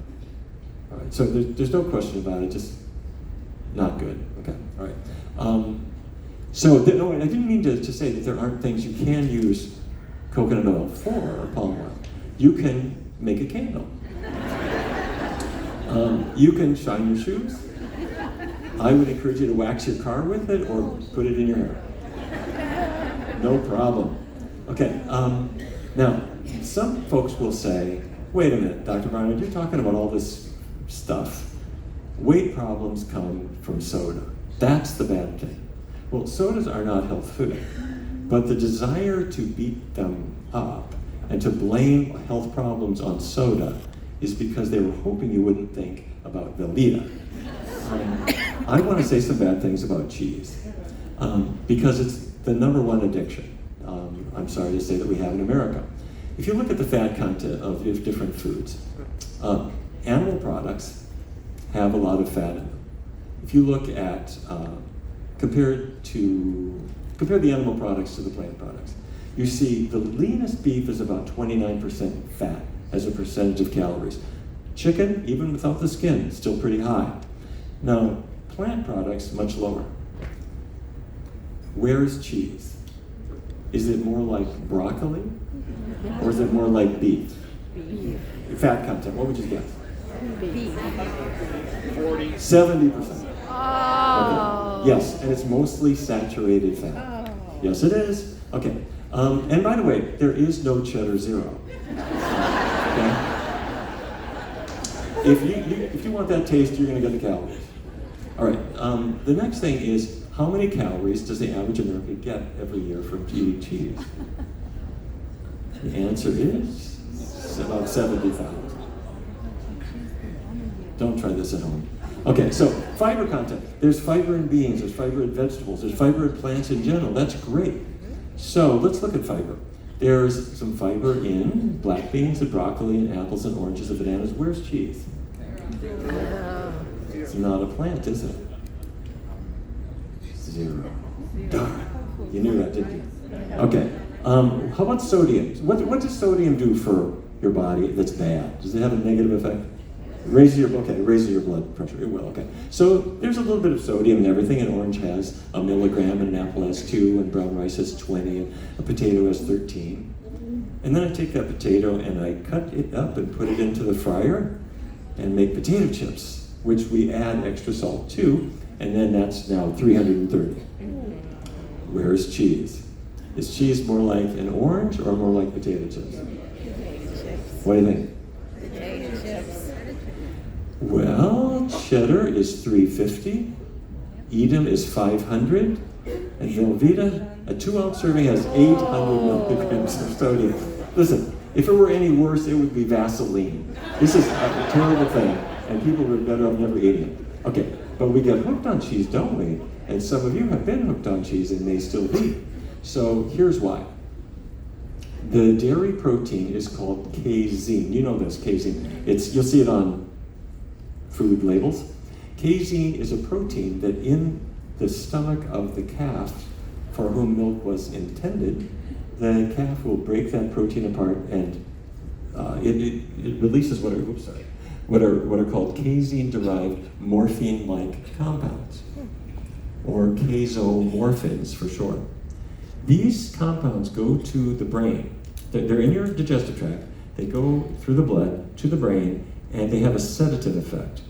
All right, so there's no question about it, just not good. Okay, all right. No, I didn't mean to say that there aren't things you can use coconut oil for or palm oil. You can make a candle. You can shine your shoes. I would encourage you to wax your car with it or put it in your hair. No problem. Okay, now, some folks will say, wait a minute, Dr. Barnard, you're talking about all this stuff. Weight problems come from soda. That's the bad thing. Well, sodas are not health food, but the desire to beat them up and to blame health problems on soda is because they were hoping you wouldn't think about Velveeta. I want to say some bad things about cheese because it's the #1 addiction. I'm sorry to say that we have in America. If you look at the fat content of different foods, animal products have a lot of fat in them. If you look at, compare the animal products to the plant products, you see the leanest beef is about 29% fat as a percentage of calories. Chicken, even without the skin, is still pretty high. Now, plant products, much lower. Where is cheese? Is it more like broccoli? Or is it more like beef? Beef. Fat content, what would you guess? Beef. 70%. Oh. Okay. Yes, and it's mostly saturated fat. Oh. Yes, it is. Okay. And by the way, there is no cheddar zero. Okay? If you want that taste, you're going to get the calories. All right. The next thing is, how many calories does the average American get every year from eating cheese? The answer is about 70,000. Don't try this at home. Okay, so fiber content. There's fiber in beans, there's fiber in vegetables, there's fiber in plants in general. That's great. So let's look at fiber. There's some fiber in black beans and broccoli and apples and oranges and bananas. Where's cheese? It's not a plant, is it? 0. Darn. You knew that, didn't you? Okay. How about sodium? What does sodium do for your body that's bad? Does it have a negative effect? Raises your blood pressure. It will, okay. So there's a little bit of sodium in everything. An orange has 1 milligram, and an apple has 2, and brown rice has 20, and a potato has 13. And then I take that potato and I cut it up and put it into the fryer and make potato chips, which we add extra salt to, and then that's now 330. Where's cheese? Is cheese more like an orange or more like potato chips? What do you think? Potato chips. Well, cheddar is 350, Edam is 500, and Velveeta, a 2-ounce serving has 800 milligrams of sodium. Listen, if it were any worse, it would be Vaseline. This is a terrible thing, and people would better off never eating it. Okay, but we get hooked on cheese, don't we? And some of you have been hooked on cheese and may still be. So here's why. The dairy protein is called casein. You know this, casein. You'll see it on food labels. Casein is a protein that in the stomach of the calf for whom milk was intended, the calf will break that protein apart and it releases what are called casein-derived morphine-like compounds, or casomorphins for short. These compounds go to the brain. They're in your digestive tract. They go through the blood to the brain, and they have a sedative effect.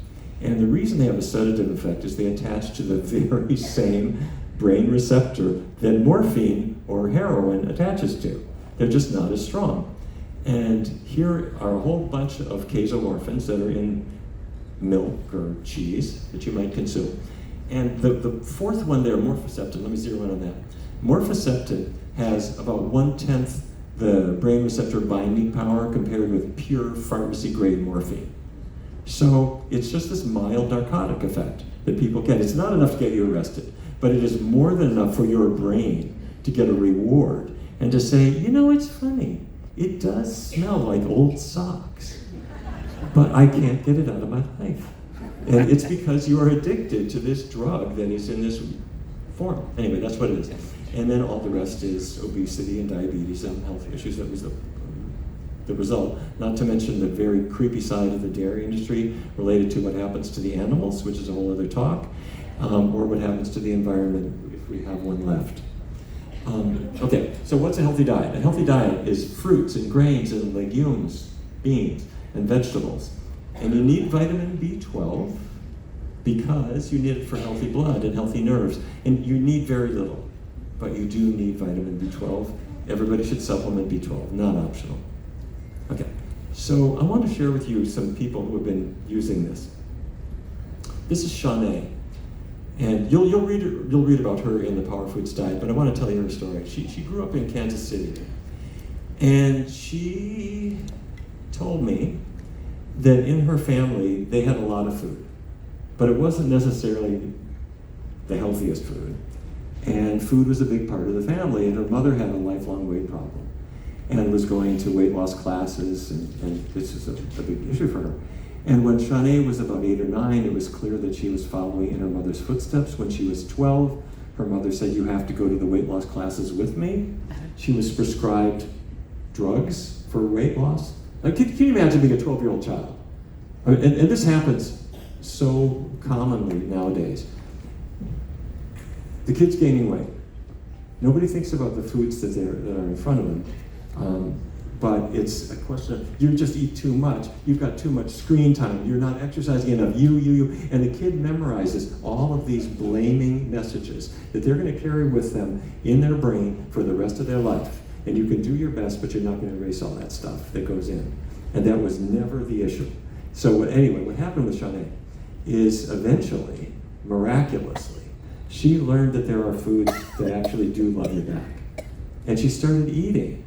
And the reason they have a sedative effect is they attach to the very same brain receptor that morphine or heroin attaches to. They're just not as strong. And here are a whole bunch of casomorphins that are in milk or cheese that you might consume. And the fourth one there, morphoceptin, let me zero in on that. Morphoceptin has about 1/10 the brain receptor binding power compared with pure pharmacy-grade morphine. So it's just this mild narcotic effect that people get. It's not enough to get you arrested, but it is more than enough for your brain to get a reward and to say, you know, it's funny. It does smell like old socks, but I can't get it out of my life. And it's because you are addicted to this drug that is in this form. Anyway, that's what it is. And then all the rest is obesity and diabetes and health issues. That was the result. Not to mention the very creepy side of the dairy industry related to what happens to the animals, which is a whole other talk, or what happens to the environment if we have one left. Okay, so what's a healthy diet? A healthy diet is fruits and grains and legumes, beans and vegetables. And you need vitamin B12 because you need it for healthy blood and healthy nerves. And you need very little, but you do need vitamin B12. Everybody should supplement B12, not optional. Okay, so I want to share with you some people who have been using this. This is Shanae. And you'll read about her in the Power Foods Diet, but I want to tell you her story. She grew up in Kansas City, and she told me that in her family they had a lot of food, but it wasn't necessarily the healthiest food. And food was a big part of the family, and her mother had a lifelong weight problem and was going to weight loss classes, and this is a big issue for her. And when Shanae was about 8 or 9, it was clear that she was following in her mother's footsteps. When she was 12, her mother said, "You have to go to the weight loss classes with me." She was prescribed drugs for weight loss. Like, can you imagine being a 12-year-old child? And this happens so commonly nowadays. The kid's gaining weight. Nobody thinks about the foods that are in front of them. But it's a question of, you just eat too much, you've got too much screen time, you're not exercising enough, you. And the kid memorizes all of these blaming messages that they're going to carry with them in their brain for the rest of their life. And you can do your best, but you're not going to erase all that stuff that goes in. And that was never the issue. So anyway, what happened with Shanae is eventually, miraculously, she learned that there are foods that actually do love you back. And she started eating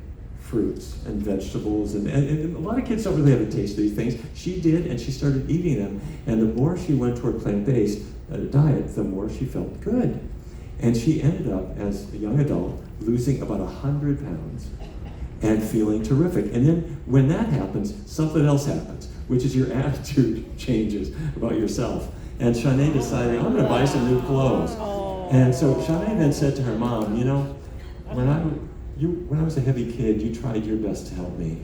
fruits and vegetables, and a lot of kids don't really have a taste for these things. She did, and she started eating them. And the more she went toward plant-based diet, the more she felt good. And she ended up, as a young adult, losing about 100 pounds and feeling terrific. And then when that happens, something else happens, which is your attitude changes about yourself. And Shanae decided, I'm gonna buy some new clothes. And so Shanae then said to her mom, you know, when I was a heavy kid, you tried your best to help me.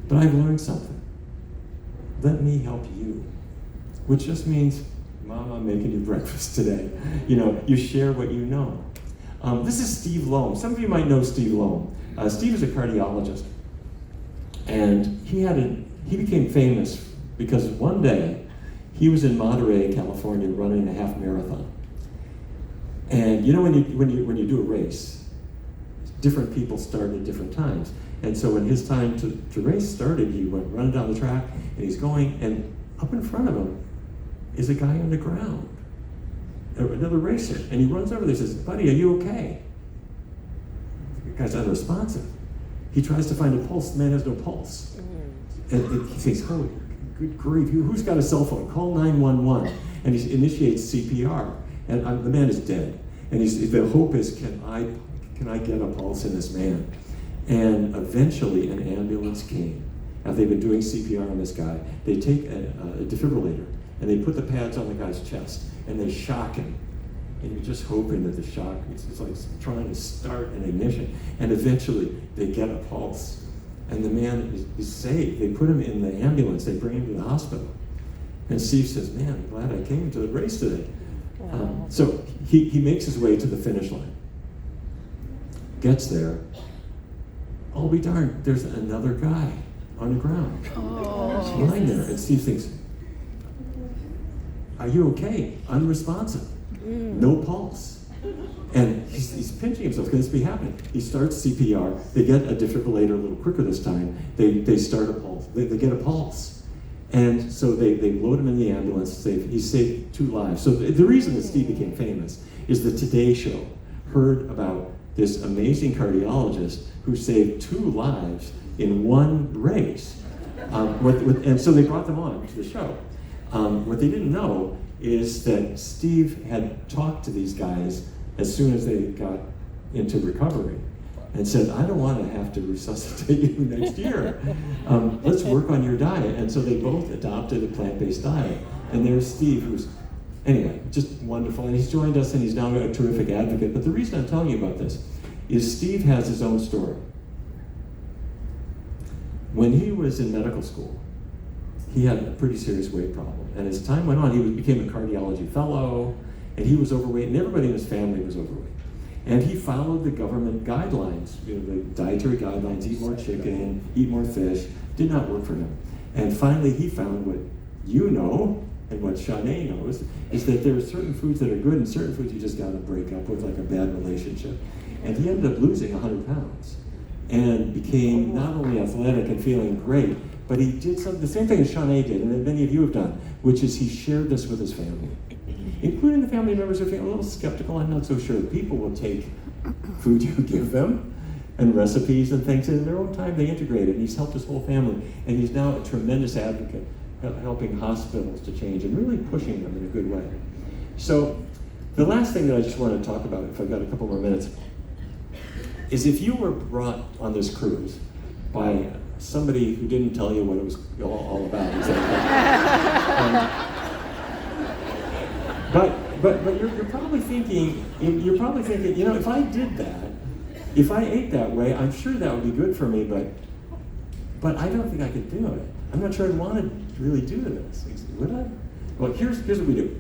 But I've learned something. Let me help you. Which just means, Mom, I'm making you breakfast today. You know, you share what you know. This is Steve Loam. Some of you might know Steve Loam. Steve is a cardiologist. And he became famous because one day he was in Monterey, California, running a half marathon. And you know when you do a race, different people start at different times. And so when his time to race started, he went running down the track, and he's going, and up in front of him is a guy on the ground, another racer. And he runs over there and says, buddy, are you okay? The guy's unresponsive. He tries to find a pulse, the man has no pulse. And he thinks, oh, good grief, who's got a cell phone? Call 911. And he initiates CPR. And the man is dead. And the hope is, can I get a pulse in this man? And eventually an ambulance came. After they've been doing CPR on this guy, they take a defibrillator and they put the pads on the guy's chest and they shock him. And you're just hoping that the shock, it's like trying to start an ignition. And eventually they get a pulse. And the man is saved. They put him in the ambulance, they bring him to the hospital. And Steve says, man, I'm glad I came to the race today. So he makes his way to the finish line. Gets there. I'll be darned, there's another guy on the ground. He's lying there. And Steve thinks, are you okay? Unresponsive. No pulse. And he's pinching himself. Can this be happening? He starts CPR. They get a defibrillator a little quicker this time. They start a pulse. They get a pulse. And so they load him in the ambulance. He saved 2 lives. So the reason that Steve became famous is the Today Show heard about this amazing cardiologist who saved 2 lives in one race. And so they brought them on to the show. What they didn't know is that Steve had talked to these guys as soon as they got into recovery and said, I don't want to have to resuscitate you next year. Let's work on your diet. And so they both adopted a plant-based diet. And there's Steve, who's, anyway, just wonderful. And he's joined us and he's now a terrific advocate. But the reason I'm telling you about this is Steve has his own story. When he was in medical school, he had a pretty serious weight problem. And as time went on, he became a cardiology fellow, and he was overweight, and everybody in his family was overweight. And he followed the government guidelines, the dietary guidelines, eat more chicken, eat more fish, did not work for him. And finally, he found what you know, and what Shanae knows, is that there are certain foods that are good, and certain foods you just gotta break up with, like a bad relationship. And he ended up losing 100 pounds, and became not only athletic and feeling great, but he did the same thing as Shanae did, and that many of you have done, which is he shared this with his family, including the family members who are a little skeptical. I'm not so sure. People will take food you give them and recipes and things, and in their own time they integrate it. And he's helped his whole family, and he's now a tremendous advocate, helping hospitals to change and really pushing them in a good way. So the last thing that I just want to talk about, if I've got a couple more minutes, is if you were brought on this cruise by somebody who didn't tell you what it was all about. But you're probably thinking, you know, if I did that, if I ate that way, I'm sure that would be good for me, but I don't think I could do it. I'm not sure I'd want to really do this. Would I? Well, here's what we do.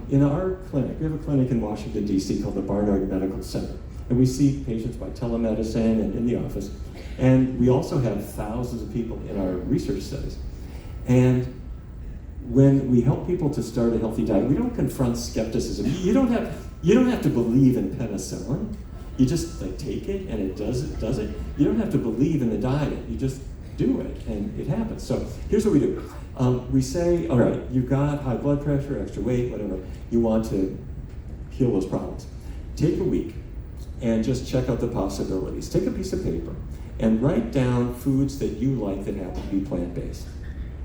In our clinic, we have a clinic in Washington, D.C. called the Barnard Medical Center. And we see patients by telemedicine and in the office. And we also have thousands of people in our research studies. And when we help people to start a healthy diet, we don't confront skepticism. You don't have to believe in penicillin. You just take it and it does it. You don't have to believe in the diet. You just do it and it happens. So here's what we do. We say, all right, you've got high blood pressure, extra weight, whatever. You want to heal those problems. Take a week and just check out the possibilities. Take a piece of paper and write down foods that you like that happen to be plant-based,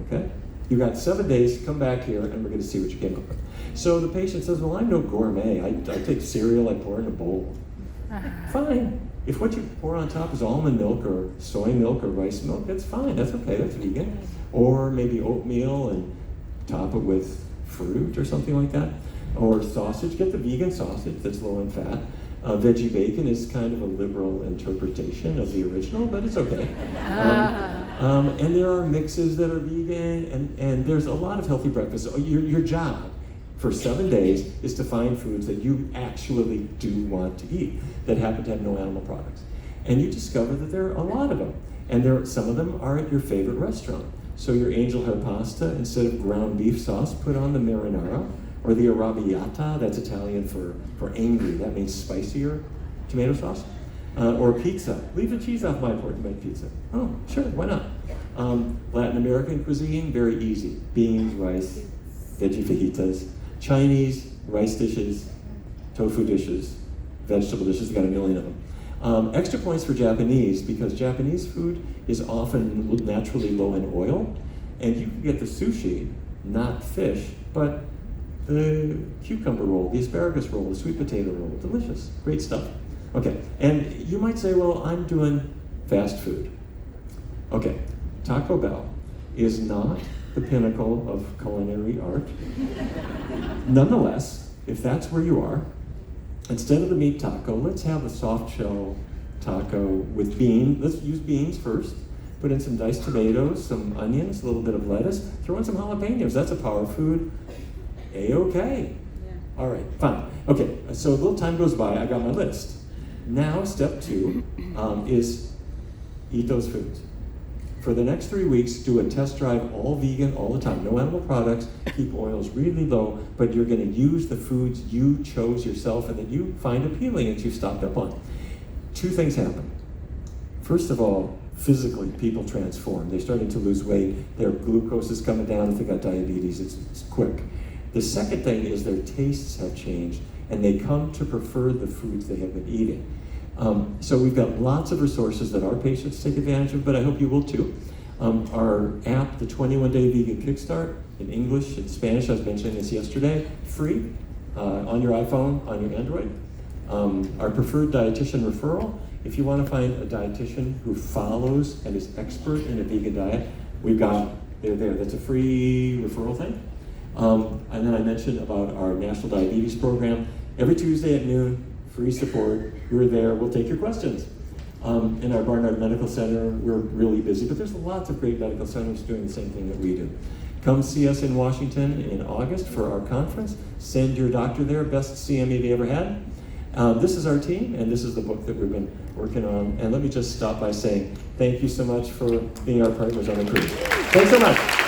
okay? You got 7 days, come back here, and we're gonna see what you came up with. So the patient says, well, I'm no gourmet. I take cereal, I pour in a bowl. Fine. If what you pour on top is almond milk or soy milk or rice milk, that's fine, that's okay, that's vegan. Or maybe oatmeal and top it with fruit or something like that. Or sausage, get the vegan sausage that's low in fat. Veggie bacon is kind of a liberal interpretation of the original, but it's okay. And there are mixes that are vegan, and there's a lot of healthy breakfasts. Your job for 7 days is to find foods that you actually do want to eat that happen to have no animal products. And you discover that there are a lot of them. And some of them are at your favorite restaurant. So your angel hair pasta, instead of ground beef sauce, put on the marinara, or the arrabbiata, that's Italian for angry, that means spicier tomato sauce. Or pizza, leave the cheese off my pork and make pizza. Oh, sure, why not? Latin American cuisine, very easy. Beans, rice, veggie fajitas. Chinese, rice dishes, tofu dishes, vegetable dishes, got a million of them. Extra points for Japanese, because Japanese food is often naturally low in oil, and you can get the sushi, not fish, but the cucumber roll, the asparagus roll, the sweet potato roll, delicious, great stuff. Okay, and you might say, well, I'm doing fast food. Okay, Taco Bell is not the pinnacle of culinary art. Nonetheless, if that's where you are, instead of the meat taco, let's have a soft shell taco with beans. Let's use beans first. Put in some diced tomatoes, some onions, a little bit of lettuce. Throw in some jalapenos. That's a power food. A-okay. Yeah. All right, fine. Okay, so a little time goes by. I got my list. Now, step 2 is eat those foods. For the next 3 weeks, do a test drive, all vegan, all the time. No animal products, keep oils really low, but you're gonna use the foods you chose yourself and that you find appealing and you've stocked up on. 2 things happen. First of all, physically, people transform. They're starting to lose weight, their glucose is coming down, if they got diabetes, it's quick. The second thing is their tastes have changed and they come to prefer the foods they have been eating. So we've got lots of resources that our patients take advantage of, but I hope you will too. Our app, the 21-Day Vegan Kickstart, in English and Spanish, I was mentioning this yesterday, free on your iPhone, on your Android. Our preferred dietitian referral, if you want to find a dietitian who follows and is expert in a vegan diet, they're there. That's a free referral thing. And then I mentioned about our National Diabetes Program. Every Tuesday at noon, free support. We're there, we'll take your questions. In our Barnard Medical Center, we're really busy, but there's lots of great medical centers doing the same thing that we do. Come see us in Washington in August for our conference. Send your doctor there, best CME they ever had. This is our team, and this is the book that we've been working on. And let me just stop by saying thank you so much for being our partners on the cruise. Thanks so much.